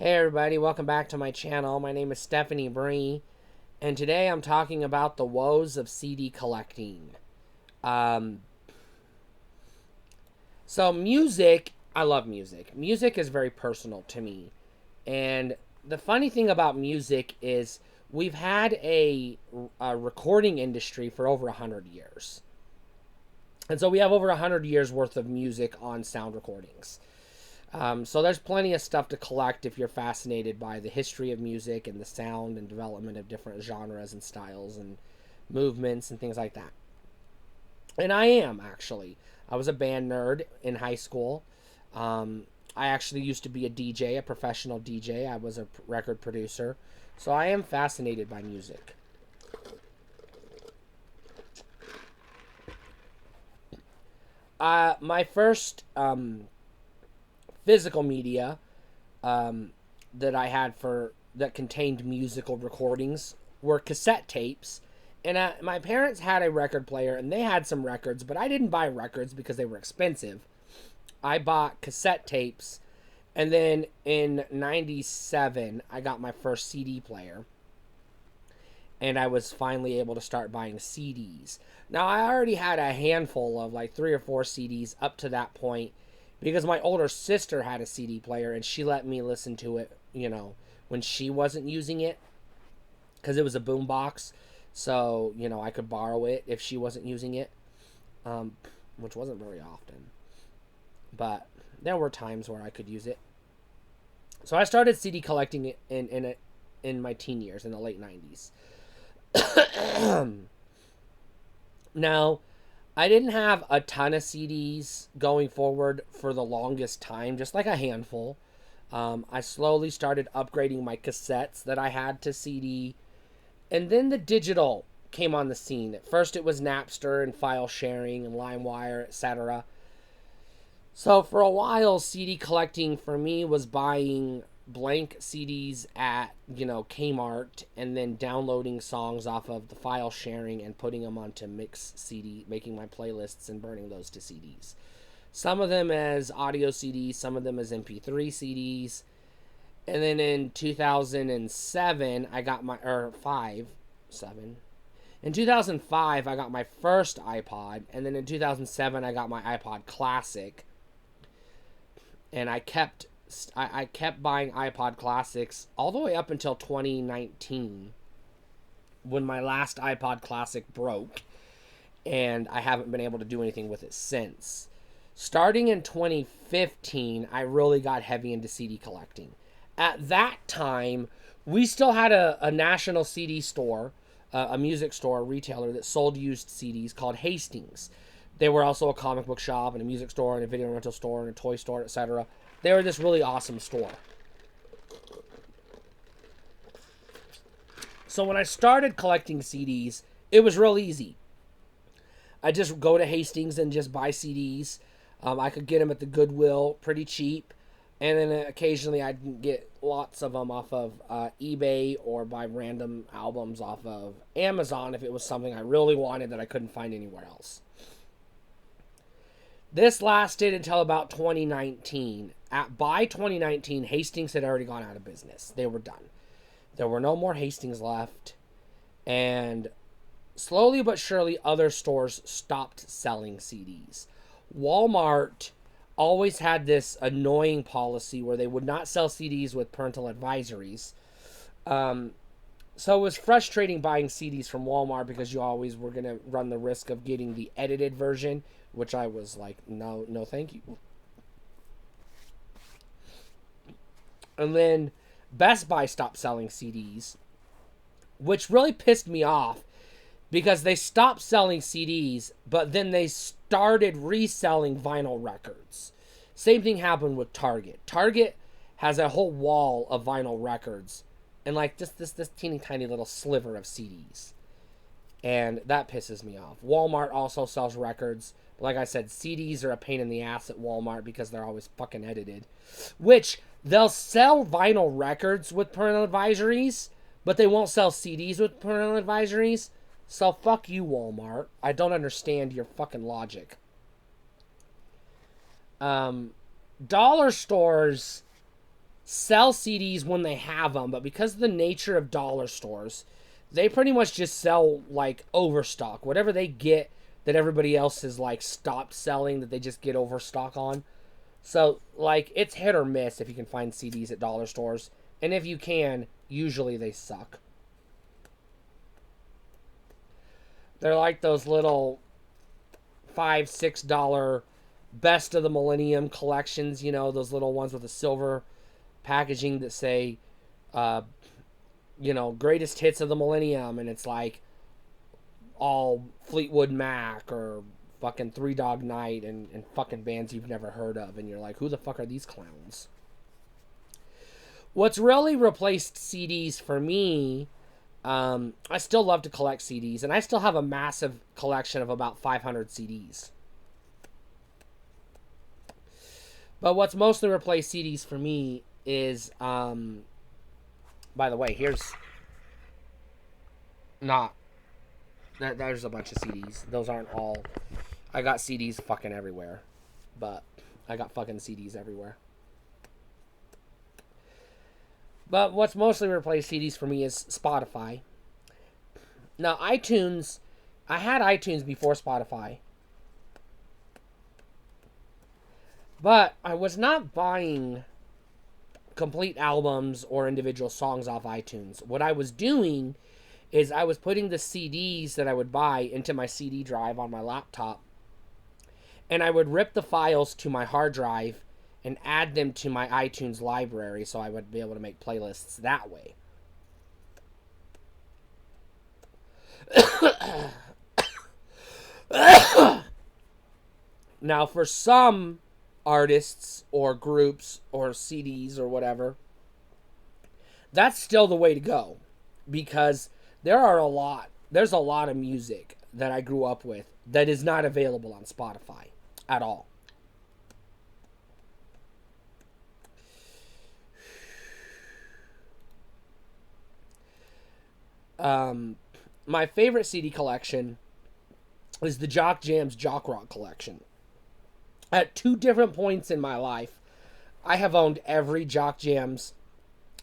Hey everybody, welcome back to my channel. My name is Stephanie Bree, and today I'm talking about the woes of CD collecting. Um, so music, I love music. Music is very personal to me. And the funny thing about music is we've had a recording industry for over 100 years. And so we have over 100 years worth of music on sound recordings. So there's plenty of stuff to collect if you're fascinated by the history of music and the sound and development of different genres and styles and movements and things like that. And I am actually. I was a band nerd in high school. I actually used to be a DJ, a professional DJ. I was a record producer. So I am fascinated by music. My first physical media that I had that contained musical recordings were cassette tapes. And my parents had a record player and they had some records, but I didn't buy records because they were expensive. I bought cassette tapes, and then in '97 I got my first CD player, and I was finally able to start buying CDs. Now, I already had a handful of like 3 or 4 CDs up to that point because my older sister had a CD player and she let me listen to it, when she wasn't using it because it was a boombox. So, I could borrow it if she wasn't using it, which wasn't very often. But there were times where I could use it. So I started CD collecting in my teen years, in the late 90s. Now, I didn't have a ton of CDs going forward for the longest time, just like a handful. I slowly started upgrading my cassettes that I had to CD. And then the digital came on the scene. At first it was Napster and file sharing and LimeWire, etc. So for a while, CD collecting for me was buying blank CDs at, Kmart, and then downloading songs off of the file sharing and putting them onto mix CD, making my playlists and burning those to CDs. Some of them as audio CDs, some of them as MP3 CDs. And then in 2007, I got my, or 5, 7. In 2005, I got my first iPod. And then in 2007, I got my iPod Classic. And I kept buying iPod Classics all the way up until 2019, when my last iPod Classic broke. And I haven't been able to do anything with it since. Starting in 2015, I really got heavy into CD collecting. At that time, we still had a national CD store, a music store, a retailer that sold used CDs called Hastings. They were also a comic book shop and a music store and a video rental store and a toy store, etc. They were this really awesome store. So when I started collecting CDs, it was real easy. I just go to Hastings and just buy CDs. I could get them at the Goodwill pretty cheap. And then occasionally I'd get lots of them off of eBay or buy random albums off of Amazon if it was something I really wanted that I couldn't find anywhere else. This lasted until about 2019. By 2019, Hastings had already gone out of business. They were done. There were no more Hastings left. And slowly but surely, other stores stopped selling CDs. Walmart always had this annoying policy where they would not sell CDs with parental advisories. So it was frustrating buying CDs from Walmart because you always were going to run the risk of getting the edited version, which I was like, no, thank you. And then Best Buy stopped selling CDs, which really pissed me off because they stopped selling CDs, but then they started reselling vinyl records. Same thing happened with Target. Target has a whole wall of vinyl records and like just this teeny tiny little sliver of CDs. And that pisses me off. Walmart also sells records. But like I said, CDs are a pain in the ass at Walmart because they're always fucking edited. Which, they'll sell vinyl records with parental advisories, but they won't sell CDs with parental advisories. So fuck you, Walmart. I don't understand your fucking logic. Dollar stores sell CDs when they have them, but because of the nature of dollar stores, they pretty much just sell like overstock. Whatever they get that everybody else has like stopped selling, that they just get overstock on. So like it's hit or miss if you can find CDs at dollar stores, and if you can, usually they suck. They're like those little $5-6 best of the millennium collections, you know, those little ones with the silver packaging that say, uh, greatest hits of the millennium, and it's like all Fleetwood Mac or fucking Three Dog Night and fucking bands you've never heard of, and you're like, who the fuck are these clowns? What's really replaced CDs for me, I still love to collect CDs, and I still have a massive collection of about 500 CDs. But what's mostly replaced CDs for me is, by the way, here's not, there's a bunch of CDs. Those aren't all, I got CDs fucking everywhere, but I got fucking CDs everywhere. But what's mostly replaced CDs for me is Spotify. Now, iTunes, I had iTunes before Spotify. But I was not buying complete albums or individual songs off iTunes. What I was doing is I was putting the CDs that I would buy into my CD drive on my laptop, and I would rip the files to my hard drive and add them to my iTunes library so I would be able to make playlists that way. Now, for some artists or groups or CDs or whatever, that's still the way to go, because there's a lot of music that I grew up with that is not available on Spotify at all. My favorite CD collection is the Jock Jams Jock Rock collection. At two different points in my life, I have owned every Jock Jams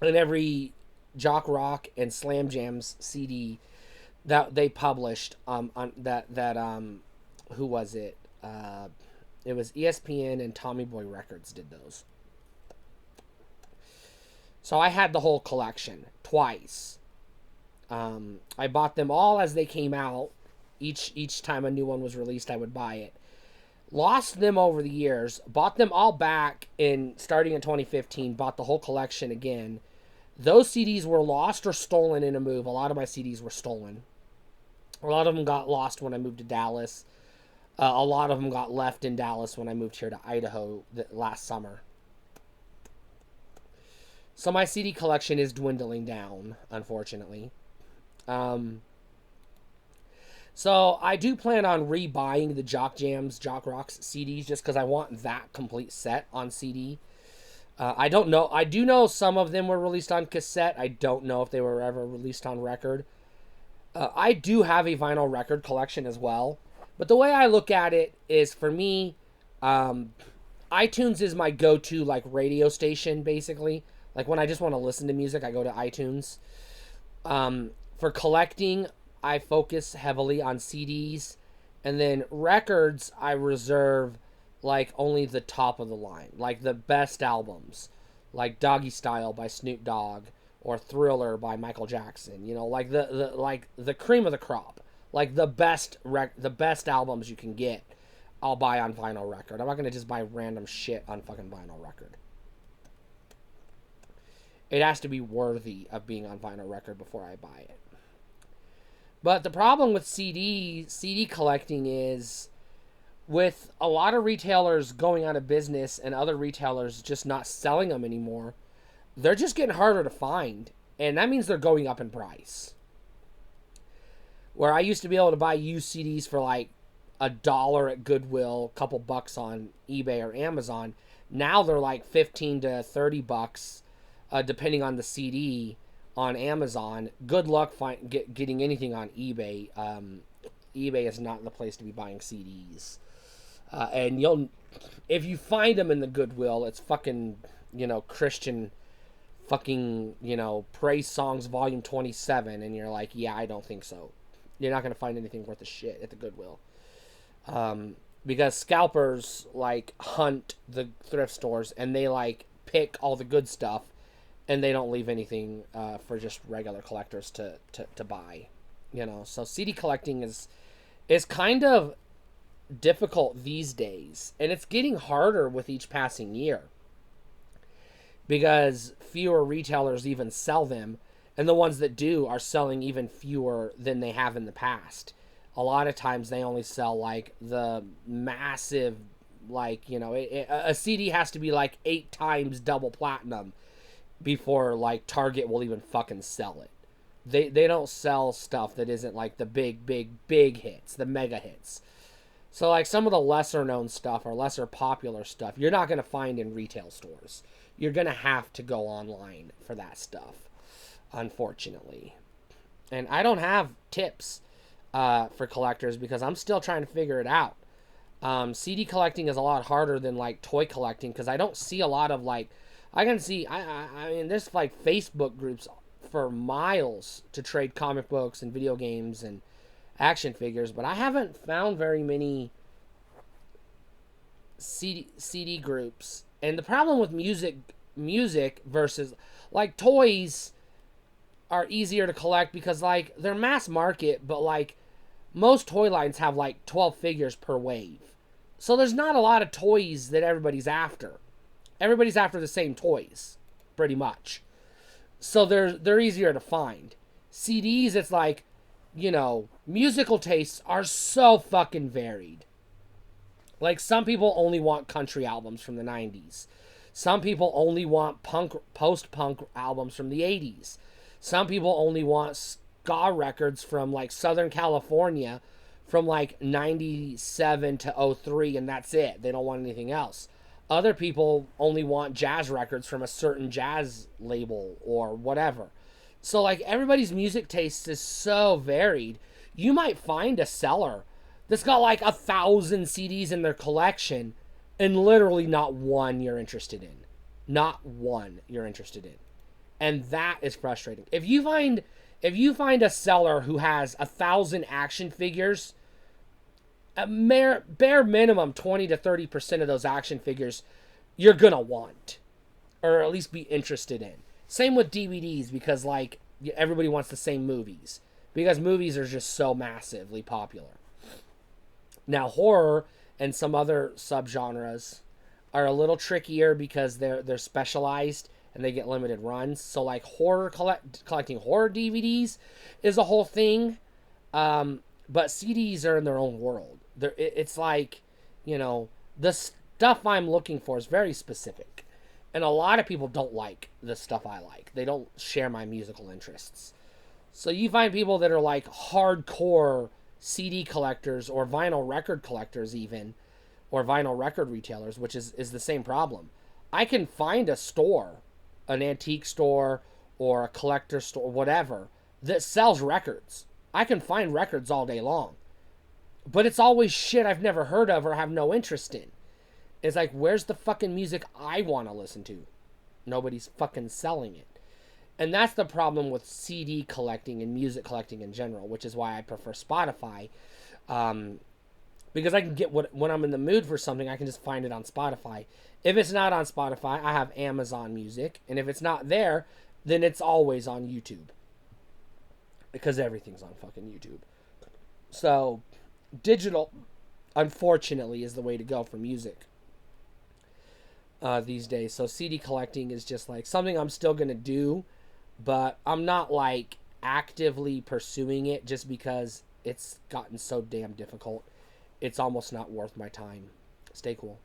and every Jock Rock and Slam Jams CD that they published. Who was it? It was ESPN and Tommy Boy Records did those. So I had the whole collection twice. I bought them all as they came out. Each time a new one was released, I would buy it. Lost them over the years. Bought them all back starting in 2015. Bought the whole collection again. Those CDs were lost or stolen in a move. A lot of my CDs were stolen. A lot of them got lost when I moved to Dallas. A lot of them got left in Dallas when I moved here to Idaho last summer. So my CD collection is dwindling down, unfortunately. So I do plan on rebuying the Jock Jams, Jock Rocks CDs just because I want that complete set on CD. I don't know. I do know some of them were released on cassette. I don't know if they were ever released on record. I do have a vinyl record collection as well. But the way I look at it is, for me, iTunes is my go-to like radio station, basically. Like when I just want to listen to music, I go to iTunes. For collecting, I focus heavily on CDs, and then records I reserve like only the top of the line, like the best albums, like Doggy Style by Snoop Dogg or Thriller by Michael Jackson. You know, like the cream of the crop, like the best albums you can get. I'll buy on vinyl record. I'm not gonna just buy random shit on fucking vinyl record. It has to be worthy of being on vinyl record before I buy it. But the problem with CD collecting is, with a lot of retailers going out of business and other retailers just not selling them anymore, they're just getting harder to find. And that means they're going up in price. Where I used to be able to buy used CDs for like $1 at Goodwill, a couple bucks on eBay or Amazon, now they're like $15 to $30, depending on the CD. On Amazon. Good luck getting anything on eBay. eBay is not the place to be buying CDs. And if you find them in the Goodwill, it's fucking, Christian fucking, praise songs volume 27, and you're like, yeah, I don't think so. You're not going to find anything worth a shit at the Goodwill. Because scalpers, like, hunt the thrift stores, and they, like, pick all the good stuff, and they don't leave anything for just regular collectors to buy. So CD collecting is kind of difficult these days, and it's getting harder with each passing year because fewer retailers even sell them, and the ones that do are selling even fewer than they have in the past. A lot of times they only sell like the massive, like, a CD has to be like 8 times double platinum before like Target will even fucking sell it. They don't sell stuff that isn't like the big hits, the mega hits. So like some of the lesser known stuff or lesser popular stuff, you're not going to find in retail stores. You're going to have to go online for that stuff, unfortunately. And I don't have tips for collectors because I'm still trying to figure it out. CD collecting is a lot harder than like toy collecting because I don't see a lot of like, I can see, I mean, there's like Facebook groups for miles to trade comic books and video games and action figures, but I haven't found very many CD groups. And the problem with music versus like toys are easier to collect because like they're mass market, but like most toy lines have like 12 figures per wave. So there's not a lot of toys that everybody's after. Everybody's after the same toys, pretty much. So they're easier to find. CDs, it's like, musical tastes are so fucking varied. Like some people only want country albums from the 90s. Some people only want post-punk albums from the 80s. Some people only want ska records from like Southern California from like 97 to 03, and that's it. They don't want anything else. Other people only want jazz records from a certain jazz label or whatever. So like everybody's music taste is so varied. You might find a seller that's got like 1,000 CDs in their collection and literally not one you're interested in. Not one you're interested in. And that is frustrating. If you find a seller who has 1,000 action figures, a bare minimum 20 to 30% of those action figures you're gonna want, or at least be interested in. Same with DVDs, because like everybody wants the same movies because movies are just so massively popular. Now horror and some other subgenres are a little trickier because they're specialized and they get limited runs. So like collecting horror DVDs is a whole thing, but CDs are in their own world. It's like, the stuff I'm looking for is very specific. And a lot of people don't like the stuff I like. They don't share my musical interests. So you find people that are like hardcore CD collectors or vinyl record collectors even, or vinyl record retailers, which is the same problem. I can find a store, an antique store or a collector store, whatever, that sells records. I can find records all day long. But it's always shit I've never heard of or have no interest in. It's like, where's the fucking music I want to listen to? Nobody's fucking selling it. And that's the problem with CD collecting and music collecting in general, which is why I prefer Spotify. Because I can get when I'm in the mood for something, I can just find it on Spotify. If it's not on Spotify, I have Amazon Music. And if it's not there, then it's always on YouTube. Because everything's on fucking YouTube. So digital, unfortunately, is the way to go for music these days. So CD collecting is just like something I'm still going to do, but I'm not like actively pursuing it just because it's gotten so damn difficult. It's almost not worth my time. Stay cool.